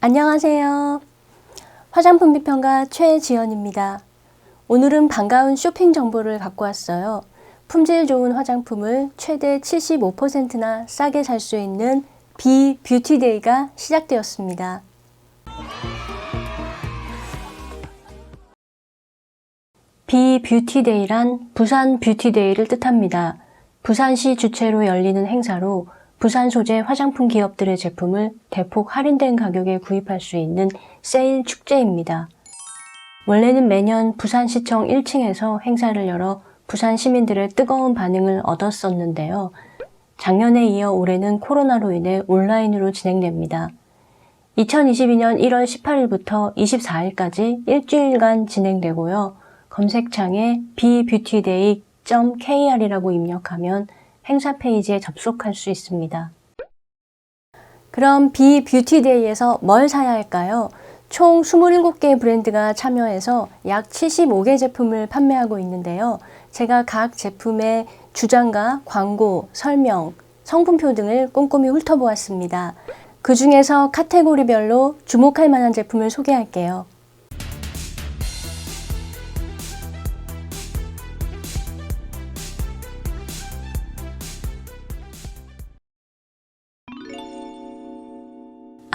안녕하세요. 화장품 비평가 최지연입니다. 오늘은 반가운 쇼핑 정보를 갖고 왔어요. 품질 좋은 화장품을 최대 75%나 싸게 살 수 있는 비 뷰티데이가 시작되었습니다. 비 뷰티데이란 부산 뷰티데이를 뜻합니다. 부산시 주최로 열리는 행사로 부산 소재 화장품 기업들의 제품을 대폭 할인된 가격에 구입할 수 있는 세일 축제입니다. 원래는 매년 부산시청 1층에서 행사를 열어 부산 시민들의 뜨거운 반응을 얻었었는데요. 작년에 이어 올해는 코로나로 인해 온라인으로 진행됩니다. 2022년 1월 18일부터 24일까지 일주일간 진행되고요. 검색창에 bbeautyday.kr이라고 입력하면 행사 페이지에 접속할 수 있습니다. 그럼 비뷰티데이에서 뭘 사야 할까요? 총 27개의 브랜드가 참여해서 약 75개 제품을 판매하고 있는데요. 제가 각 제품의 주장과 광고, 설명, 성분표 등을 꼼꼼히 훑어보았습니다. 그 중에서 카테고리별로 주목할 만한 제품을 소개할게요.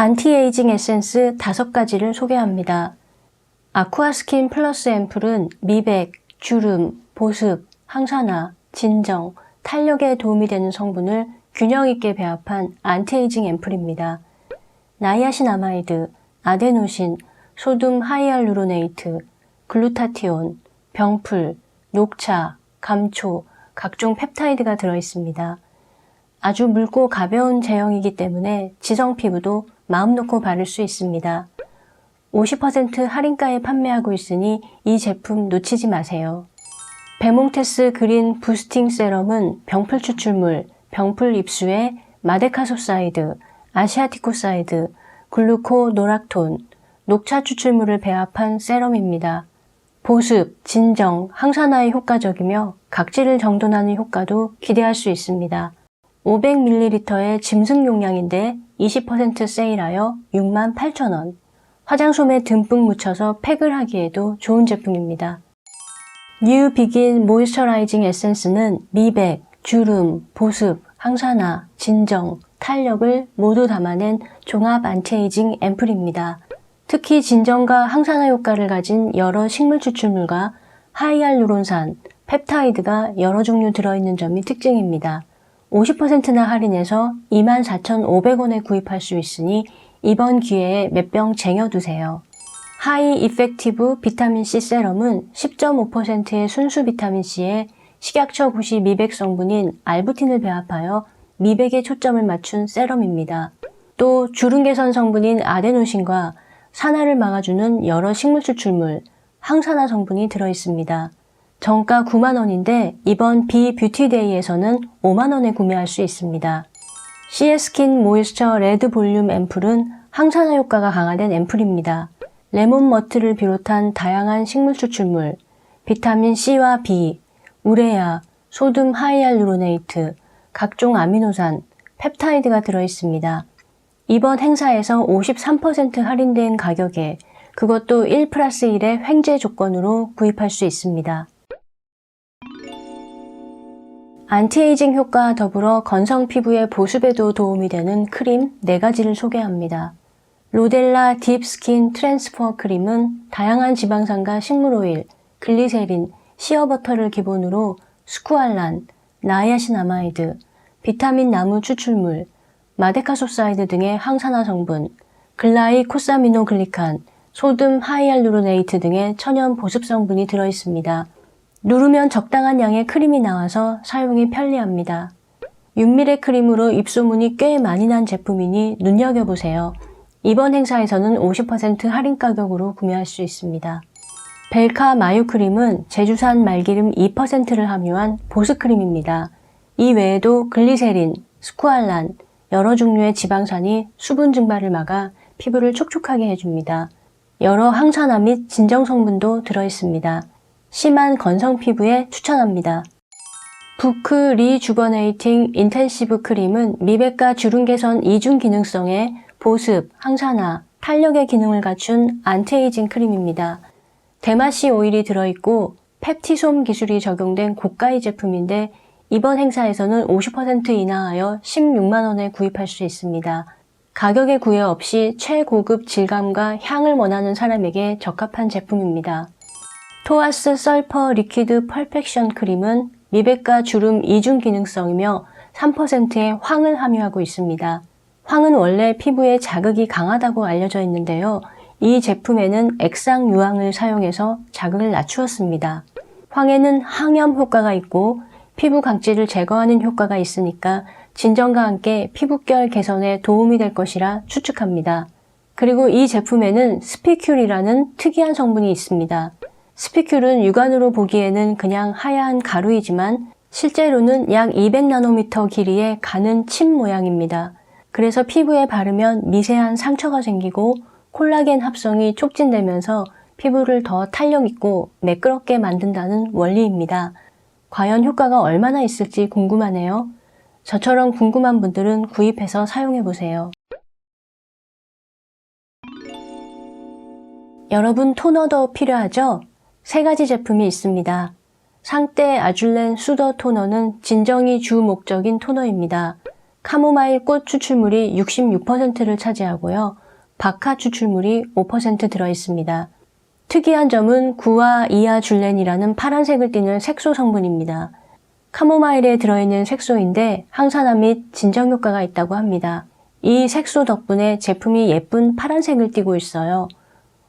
안티에이징 에센스 5가지를 소개합니다. 아쿠아스킨 플러스 앰플은 미백, 주름, 보습, 항산화, 진정, 탄력에 도움이 되는 성분을 균형 있게 배합한 안티에이징 앰플입니다. 나이아신아마이드, 아데노신, 소듐 하이알루로네이트, 글루타티온, 병풀, 녹차, 감초, 각종 펩타이드가 들어있습니다. 아주 묽고 가벼운 제형이기 때문에 지성 피부도 마음 놓고 바를 수 있습니다. 50% 할인가에 판매하고 있으니 이 제품 놓치지 마세요. 베몽테스 그린 부스팅 세럼은 병풀 추출물, 병풀 입수에 마데카소사이드, 아시아티코사이드, 글루코노락톤, 녹차 추출물을 배합한 세럼입니다. 보습, 진정, 항산화에 효과적이며 각질을 정돈하는 효과도 기대할 수 있습니다. 500ml의 짐승 용량인데 20% 세일하여 68,000원. 화장솜에 듬뿍 묻혀서 팩을 하기에도 좋은 제품입니다. 뉴 비긴 모이스처라이징 에센스는 미백, 주름, 보습, 항산화, 진정, 탄력을 모두 담아낸 종합 안티에이징 앰플입니다. 특히 진정과 항산화 효과를 가진 여러 식물 추출물과 하이알루론산, 펩타이드가 여러 종류 들어있는 점이 특징입니다. 50%나 할인해서 24,500원에 구입할 수 있으니 이번 기회에 몇 병 쟁여두세요. 하이 이펙티브 비타민C 세럼은 10.5%의 순수 비타민C에 식약처 고시 미백 성분인 알부틴을 배합하여 미백에 초점을 맞춘 세럼입니다. 또 주름 개선 성분인 아데노신과 산화를 막아주는 여러 식물 추출물, 항산화 성분이 들어있습니다. 정가 9만원인데 이번 비뷰티데이에서는 5만원에 구매할 수 있습니다. 시에스킨 모이스처 레드 볼륨 앰플은 항산화 효과가 강화된 앰플입니다. 레몬 머트를 비롯한 다양한 식물 추출물, 비타민 C와 B, 우레아, 소듐 하이알루로네이트, 각종 아미노산, 펩타이드가 들어있습니다. 이번 행사에서 53% 할인된 가격에 그것도 1+1의 횡재 조건으로 구입할 수 있습니다. 안티에이징 효과와 더불어 건성 피부의 보습에도 도움이 되는 크림 4가지를 소개합니다. 로델라 딥 스킨 트랜스퍼 크림은 다양한 지방산과 식물오일, 글리세린, 시어버터를 기본으로 스쿠알란, 나이아신아마이드, 비타민 나무 추출물, 마데카소사이드 등의 항산화 성분, 글라이코사미노글리칸, 소듐 하이알루로네이트 등의 천연 보습 성분이 들어있습니다. 누르면 적당한 양의 크림이 나와서 사용이 편리합니다. 6mm 크림으로 입소문이 꽤 많이 난 제품이니 눈여겨보세요. 이번 행사에서는 50% 할인 가격으로 구매할 수 있습니다. 벨카 마유 크림은 제주산 말기름 2%를 함유한 보습 크림입니다. 이 외에도 글리세린, 스쿠알란, 여러 종류의 지방산이 수분 증발을 막아 피부를 촉촉하게 해줍니다. 여러 항산화 및 진정 성분도 들어있습니다. 심한 건성 피부에 추천합니다. 부크 리주버네이팅 인텐시브 크림은 미백과 주름 개선 이중 기능성의 보습, 항산화, 탄력의 기능을 갖춘 안티에이징 크림입니다. 대마씨 오일이 들어있고 펩티솜 기술이 적용된 고가의 제품인데 이번 행사에서는 50% 인하하여 16만원에 구입할 수 있습니다. 가격에 구애 없이 최고급 질감과 향을 원하는 사람에게 적합한 제품입니다. 토아스 설퍼 리퀴드 퍼펙션 크림은 미백과 주름 이중 기능성이며 3%의 황을 함유하고 있습니다. 황은 원래 피부에 자극이 강하다고 알려져 있는데요. 이 제품에는 액상 유황을 사용해서 자극을 낮추었습니다. 황에는 항염 효과가 있고 피부 각질을 제거하는 효과가 있으니까 진정과 함께 피부결 개선에 도움이 될 것이라 추측합니다. 그리고 이 제품에는 스피큘이라는 특이한 성분이 있습니다. 스피큘은 육안으로 보기에는 그냥 하얀 가루이지만 실제로는 약 200나노미터 길이의 가는 침 모양입니다. 그래서 피부에 바르면 미세한 상처가 생기고 콜라겐 합성이 촉진되면서 피부를 더 탄력있고 매끄럽게 만든다는 원리입니다. 과연 효과가 얼마나 있을지 궁금하네요. 저처럼 궁금한 분들은 구입해서 사용해보세요. 여러분 토너도 필요하죠? 3가지 제품이 있습니다. 상떼 아줄렌 수더 토너는 진정이 주 목적인 토너입니다. 카모마일 꽃 추출물이 66%를 차지하고요. 바카 추출물이 5% 들어있습니다. 특이한 점은 구아 이아줄렌이라는 파란색을 띠는 색소 성분입니다. 카모마일에 들어있는 색소인데 항산화 및 진정 효과가 있다고 합니다. 이 색소 덕분에 제품이 예쁜 파란색을 띠고 있어요.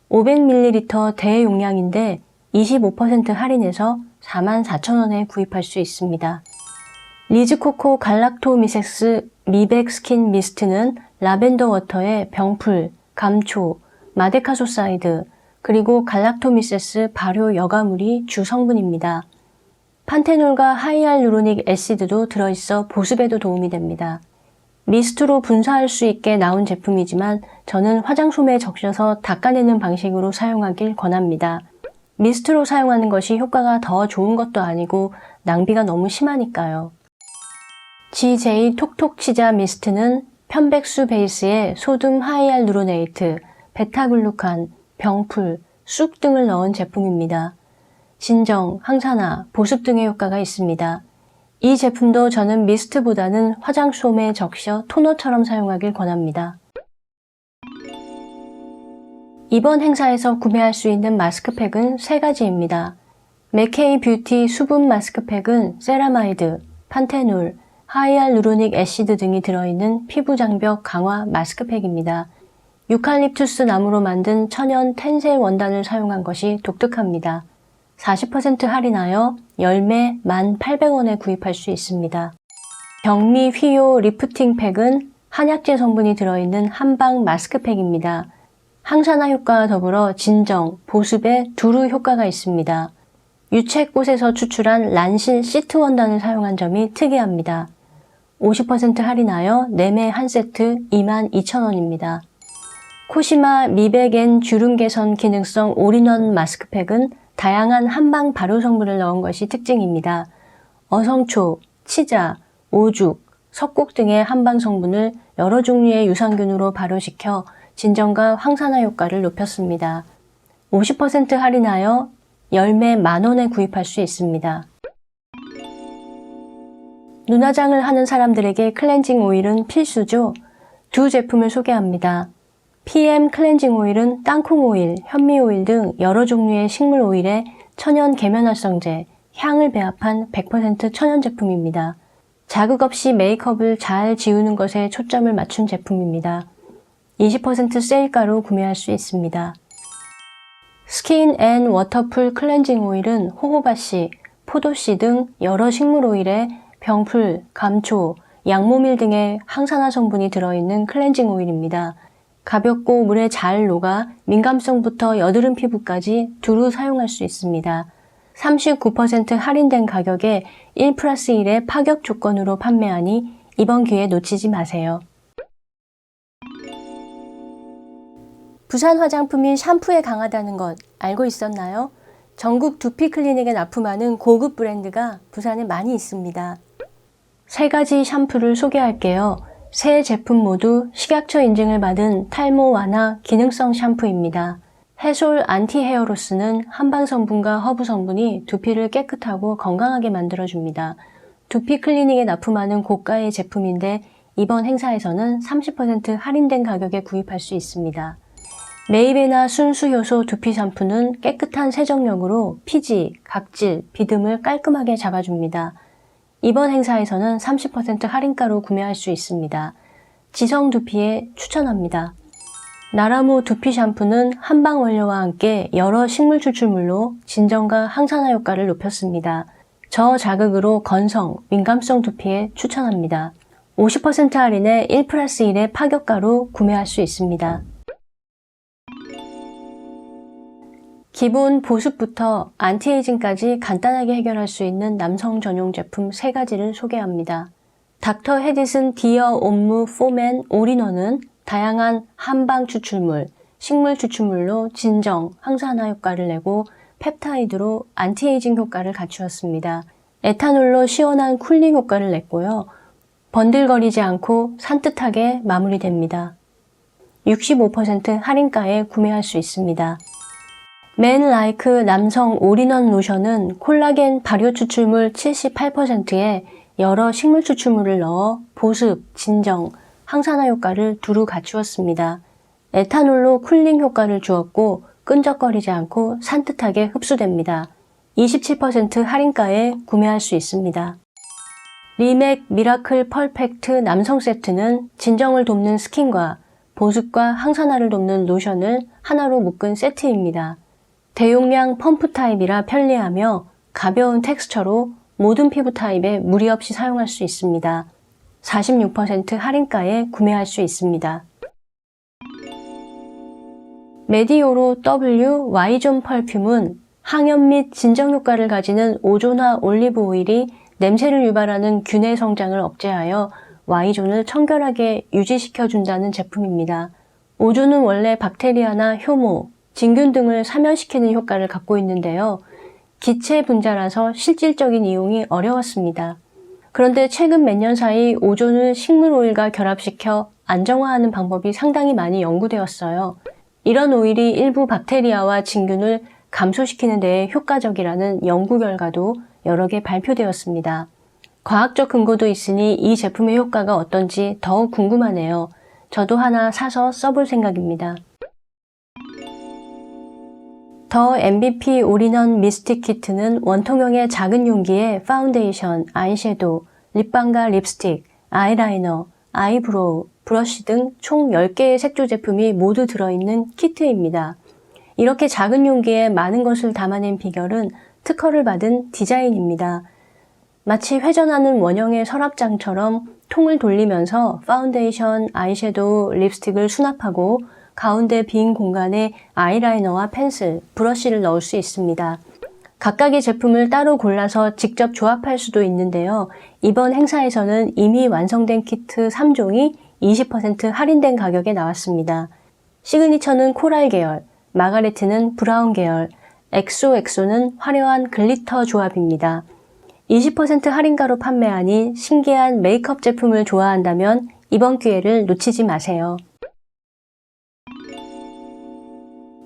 500ml 대용량인데 25% 할인해서 44,000원에 구입할 수 있습니다. 리즈코코 갈락토미섹스 미백 스킨 미스트는 라벤더 워터에 병풀, 감초, 마데카소사이드, 그리고 갈락토미세스 발효 여과물이 주 성분입니다. 판테놀과 하이알루로닉 애시드도 들어있어 보습에도 도움이 됩니다. 미스트로 분사할 수 있게 나온 제품이지만 저는 화장솜에 적셔서 닦아내는 방식으로 사용하길 권합니다. 미스트로 사용하는 것이 효과가 더 좋은 것도 아니고 낭비가 너무 심하니까요. GJ 톡톡치자 미스트는 편백수 베이스에 소듐 하이알루로네이트, 베타글루칸, 병풀, 쑥 등을 넣은 제품입니다. 진정, 항산화, 보습 등의 효과가 있습니다. 이 제품도 저는 미스트보다는 화장솜에 적셔 토너처럼 사용하길 권합니다. 이번 행사에서 구매할 수 있는 마스크팩은 3가지입니다. 맥케이 뷰티 수분 마스크팩은 세라마이드, 판테놀, 하이알루로닉 애시드 등이 들어있는 피부 장벽 강화 마스크팩입니다. 유칼립투스 나무로 만든 천연 텐셀 원단을 사용한 것이 독특합니다. 40% 할인하여 열매 1,800원에 구입할 수 있습니다. 경미 휘요 리프팅 팩은 한약재 성분이 들어있는 한방 마스크팩입니다. 항산화 효과와 더불어 진정, 보습에 두루 효과가 있습니다. 유채꽃에서 추출한 란실 시트 원단을 사용한 점이 특이합니다. 50% 할인하여 4매 1세트 22,000원입니다. 코시마 미백 앤 주름 개선 기능성 올인원 마스크팩은 다양한 한방 발효 성분을 넣은 것이 특징입니다. 어성초, 치자, 오죽, 석곡 등의 한방 성분을 여러 종류의 유산균으로 발효시켜 진정과 황산화 효과를 높였습니다. 50% 할인하여 열매 10,000원에 구입할 수 있습니다. 눈화장을 하는 사람들에게 클렌징 오일은 필수죠. 2 제품을 소개합니다. PM 클렌징 오일은 땅콩 오일, 현미 오일 등 여러 종류의 식물 오일에 천연 계면활성제, 향을 배합한 100% 천연 제품입니다. 자극 없이 메이크업을 잘 지우는 것에 초점을 맞춘 제품입니다. 20% 세일가로 구매할 수 있습니다. 스킨 앤 워터풀 클렌징 오일은 호호바씨, 포도씨 등 여러 식물 오일에 병풀, 감초, 양모밀 등의 항산화 성분이 들어있는 클렌징 오일입니다. 가볍고 물에 잘 녹아 민감성부터 여드름 피부까지 두루 사용할 수 있습니다. 39% 할인된 가격에 1+1의 파격 조건으로 판매하니 이번 기회 놓치지 마세요. 부산 화장품인 샴푸에 강하다는 것 알고 있었나요? 전국 두피 클리닉에 납품하는 고급 브랜드가 부산에 많이 있습니다. 3가지 샴푸를 소개할게요. 세 제품 모두 식약처 인증을 받은 탈모 완화 기능성 샴푸입니다. 해솔 안티 헤어로스는 한방 성분과 허브 성분이 두피를 깨끗하고 건강하게 만들어줍니다. 두피 클리닉에 납품하는 고가의 제품인데 이번 행사에서는 30% 할인된 가격에 구입할 수 있습니다. 메이베나 순수효소 두피 샴푸는 깨끗한 세정력으로 피지, 각질, 비듬을 깔끔하게 잡아줍니다. 이번 행사에서는 30% 할인가로 구매할 수 있습니다. 지성 두피에 추천합니다. 나라무 두피 샴푸는 한방 원료와 함께 여러 식물 추출물로 진정과 항산화 효과를 높였습니다. 저자극으로 건성, 민감성 두피에 추천합니다. 50% 할인에 1+1의 파격가로 구매할 수 있습니다. 기본 보습부터 안티에이징까지 간단하게 해결할 수 있는 남성 전용 제품 3가지를 소개합니다. 닥터 헤디슨 디어 옴무 포맨 올인원은 다양한 한방 추출물, 식물 추출물로 진정, 항산화 효과를 내고 펩타이드로 안티에이징 효과를 갖추었습니다. 에탄올로 시원한 쿨링 효과를 냈고요. 번들거리지 않고 산뜻하게 마무리됩니다. 65% 할인가에 구매할 수 있습니다. 맨 라이크 남성 올인원 로션은 콜라겐 발효 추출물 78%에 여러 식물 추출물을 넣어 보습, 진정, 항산화 효과를 두루 갖추었습니다. 에탄올로 쿨링 효과를 주었고 끈적거리지 않고 산뜻하게 흡수됩니다. 27% 할인가에 구매할 수 있습니다. 리맥 미라클 퍼펙트 남성 세트는 진정을 돕는 스킨과 보습과 항산화를 돕는 로션을 하나로 묶은 세트입니다. 대용량 펌프 타입이라 편리하며 가벼운 텍스처로 모든 피부 타입에 무리 없이 사용할 수 있습니다. 46% 할인가에 구매할 수 있습니다. 메디오로 W Y존 펄퓸은 항염 및 진정 효과를 가지는 오존화 올리브 오일이 냄새를 유발하는 균의 성장을 억제하여 Y존을 청결하게 유지시켜준다는 제품입니다. 오존은 원래 박테리아나 효모, 진균 등을 사면시키는 효과를 갖고 있는데요. 기체 분자라서 실질적인 이용이 어려웠습니다. 그런데 최근 몇 년 사이 오존을 식물 오일과 결합시켜 안정화하는 방법이 상당히 많이 연구되었어요. 이런 오일이 일부 박테리아와 진균을 감소시키는 데에 효과적이라는 연구 결과도 여러 개 발표되었습니다. 과학적 근거도 있으니 이 제품의 효과가 어떤지 더욱 궁금하네요. 저도 하나 사서 써볼 생각입니다. 더 MVP 올인원 미스틱 키트는 원통형의 작은 용기에 파운데이션, 아이섀도우, 립밤과 립스틱, 아이라이너, 아이브로우, 브러쉬 등 총 10개의 색조 제품이 모두 들어있는 키트입니다. 이렇게 작은 용기에 많은 것을 담아낸 비결은 특허를 받은 디자인입니다. 마치 회전하는 원형의 서랍장처럼 통을 돌리면서 파운데이션, 아이섀도우, 립스틱을 수납하고 가운데 빈 공간에 아이라이너와 펜슬, 브러쉬를 넣을 수 있습니다. 각각의 제품을 따로 골라서 직접 조합할 수도 있는데요. 이번 행사에서는 이미 완성된 키트 3종이 20% 할인된 가격에 나왔습니다. 시그니처는 코랄 계열, 마가레트는 브라운 계열, 엑소는 화려한 글리터 조합입니다. 20% 할인가로 판매하니 신기한 메이크업 제품을 좋아한다면 이번 기회를 놓치지 마세요.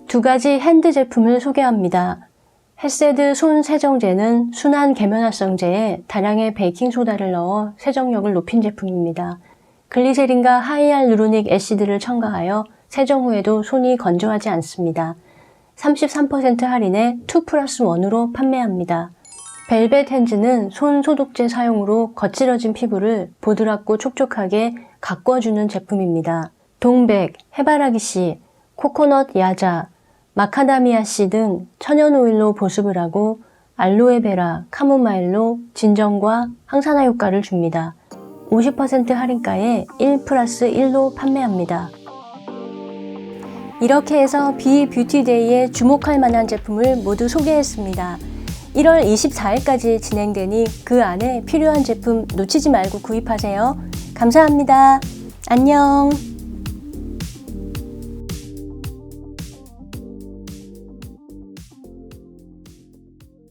2가지 핸드 제품을 소개합니다. 헤세드 손 세정제는 순한 계면활성제에 다량의 베이킹소다를 넣어 세정력을 높인 제품입니다. 글리세린과 하이알루로닉 애시드를 첨가하여 세정 후에도 손이 건조하지 않습니다. 33% 할인에 2+1으로 판매합니다. 벨벳 핸즈는 손 소독제 사용으로 거칠어진 피부를 보드랍고 촉촉하게 가꿔주는 제품입니다. 동백, 해바라기씨, 코코넛 야자, 마카다미아씨 등 천연 오일로 보습을 하고 알로에베라, 카모마일로 진정과 항산화 효과를 줍니다. 50% 할인가에 1+1로 판매합니다. 이렇게 해서 비뷰티데이에 주목할 만한 제품을 모두 소개했습니다. 1월 24일까지 진행되니 그 안에 필요한 제품 놓치지 말고 구입하세요. 감사합니다. 안녕.